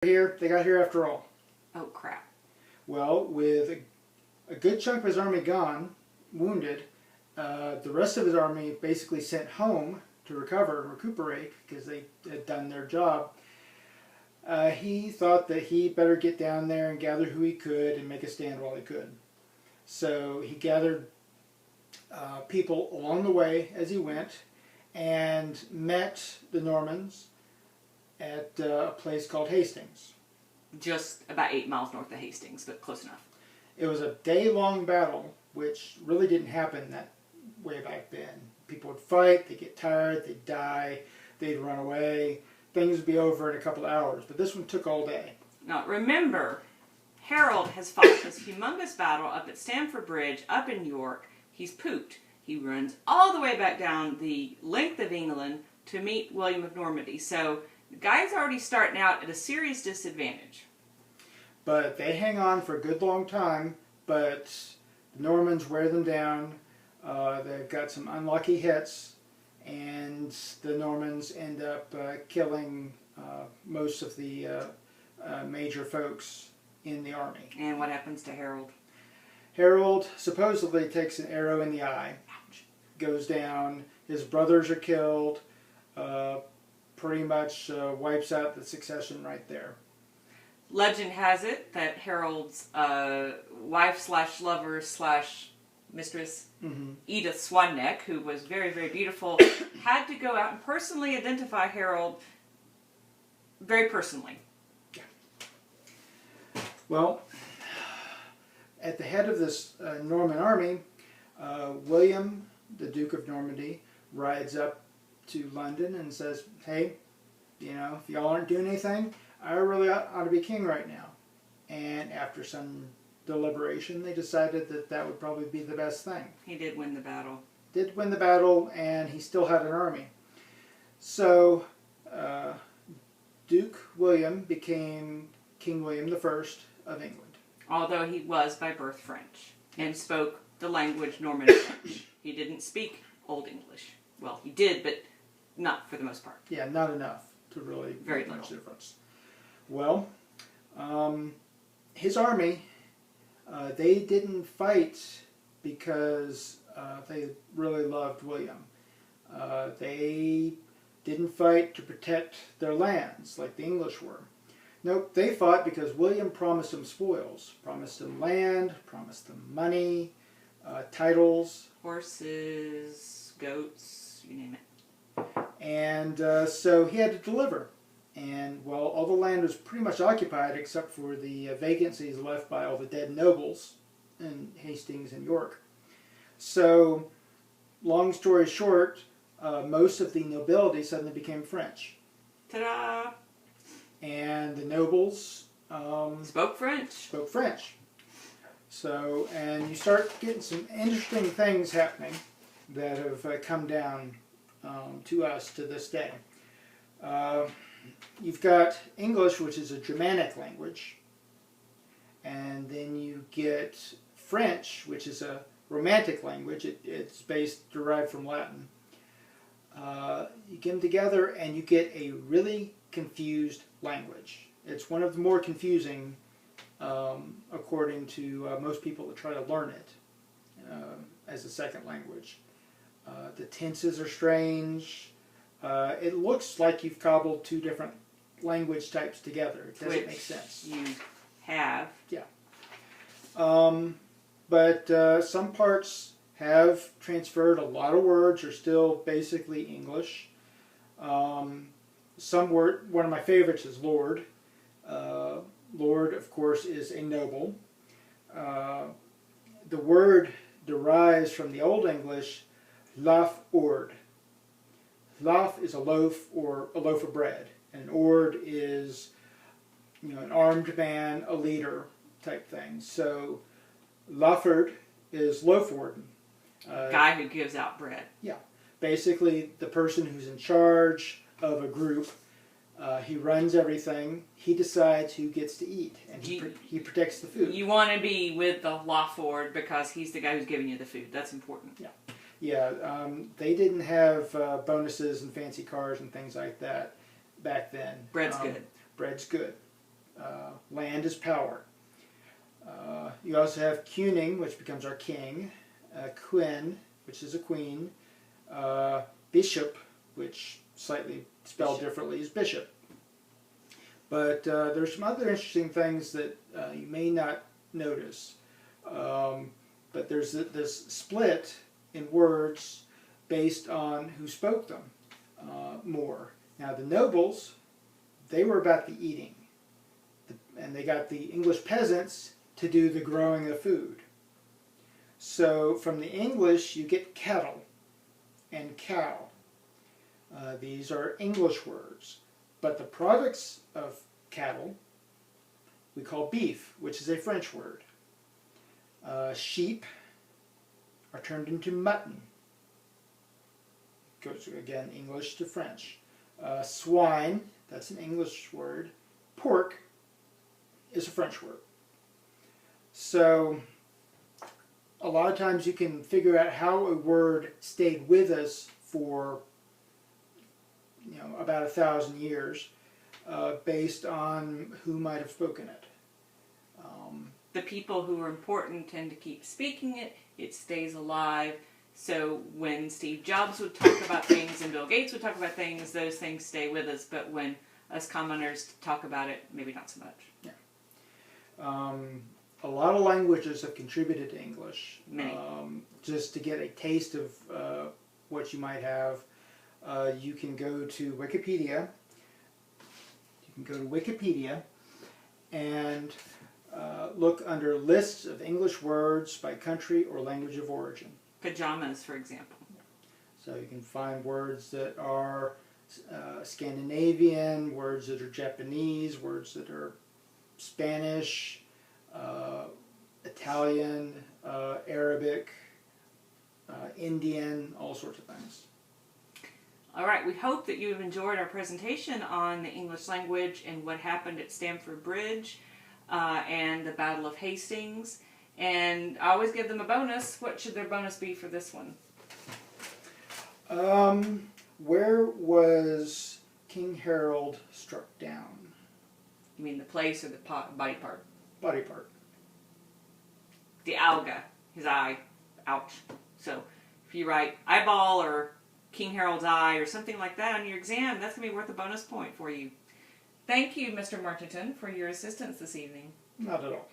Here, they got here after all. Oh, crap. Well, with a good chunk of his army gone, wounded, the rest of his army basically sent home to recover and recuperate because they had done their job. He thought that he better get down there and gather who he could and make a stand while he could. So he gathered people along the way as he went and met the Normans at a place called Hastings. Just about 8 miles north of Hastings, but close enough. It was a day-long battle, which really didn't happen that way back then. People would fight, they'd get tired, they'd die, they'd run away. Things would be over in a couple of hours, but this one took all day. Now, remember, Harold has fought this humongous battle up at Stamford Bridge, up in York. He's pooped. He runs all the way back down the length of England to meet William of Normandy. So the guy's already starting out at a serious disadvantage. But they hang on for a good long time, but the Normans wear them down. They've got some unlucky hits, and the Normans end up killing most of the major folks in the army. And what happens to Harold? Harold supposedly takes an arrow in the eye, goes down, his brothers are killed, pretty much wipes out the succession right there. Legend has it that Harold's wife/lover/mistress, Edith Swanneck, who was very, very beautiful, had to go out and personally identify Harold very personally. Yeah. Well, at the head of this Norman army, William, the Duke of Normandy, rides up to London and says, hey, you know, if y'all aren't doing anything, I really ought to be king right now. And after some deliberation, they decided that that would probably be the best thing. He did win the battle. Did win the battle, and he still had an army. So, Duke William became King William I of England. Although he was by birth French and spoke the language Norman French. He didn't speak Old English. Well, he did, but not for the most part. Yeah, not enough to really Very make much little difference. Well, his army, they didn't fight because they really loved William. They didn't fight to protect their lands like the English were. Nope, they fought because William promised them spoils, promised them land, promised them money, titles. Horses, goats, you name it. And so he had to deliver. And while all the land was pretty much occupied except for the vacancies left by all the dead nobles in Hastings and York. So, long story short, most of the nobility suddenly became French. Ta-da! And the nobles spoke French. Spoke French. So, and you start getting some interesting things happening that have come down to us to this day. You've got English, which is a Germanic language, and then you get French, which is a Romantic language. It's derived from Latin. You get them together and you get a really confused language. It's one of the more confusing, according to most people that try to learn it as a second language. The tenses are strange. It looks like you've cobbled two different language types together. It doesn't make sense. You have. Yeah. But some parts have transferred. A lot of words are still basically English. One of my favorites is Lord. Lord, of course, is a noble. The word derives from the Old English, laf ord. Laf is a loaf or a loaf of bread, and ord is, you know, an armed man, a leader type thing. So, Laford is loaf warden. Guy who gives out bread. Yeah, basically the person who's in charge of a group. He runs everything. He decides who gets to eat, and he protects the food. You want to be with the Lawford because he's the guy who's giving you the food. That's important. Yeah. Yeah, they didn't have bonuses and fancy cars and things like that back then. Bread's good. Bread's good. Land is power. You also have kuning, which becomes our king. Queen, which is a queen. Bishop, which slightly spelled differently, is bishop. But there's some other interesting things that you may not notice. But there's this split in words based on who spoke them more. Now the nobles, they were about the eating. And they got the English peasants to do the growing of food. So from the English you get kettle and cow. These are English words. But the products of cattle we call beef, which is a French word. Sheep are turned into mutton. Goes again English to French. Swine, that's an English word. Pork is a French word. So a lot of times you can figure out how a word stayed with us for about 1,000 years based on who might have spoken it. The people who are important tend to keep speaking it. It stays alive. So when Steve Jobs would talk about things and Bill Gates would talk about things, those things stay with us. But when us commoners talk about it, maybe not so much. Yeah. A lot of languages have contributed to English. Many. Just to get a taste of what you might have, you can go to Wikipedia. And look under lists of English words by country or language of origin. Pajamas, for example. So you can find words that are Scandinavian, words that are Japanese, words that are Spanish, Italian, Arabic, Indian, all sorts of things. All right, we hope that you have enjoyed our presentation on the English language and what happened at Stamford Bridge and the Battle of Hastings. And I always give them a bonus. What should their bonus be for this one? Where was King Harold struck down? You mean the place or the body part? Body part. The alga, his eye. Ouch. So if you write eyeball or King Harold's eye or something like that on your exam, that's going to be worth a bonus point for you. Thank you, Mr. Martinton, for your assistance this evening. Not at all.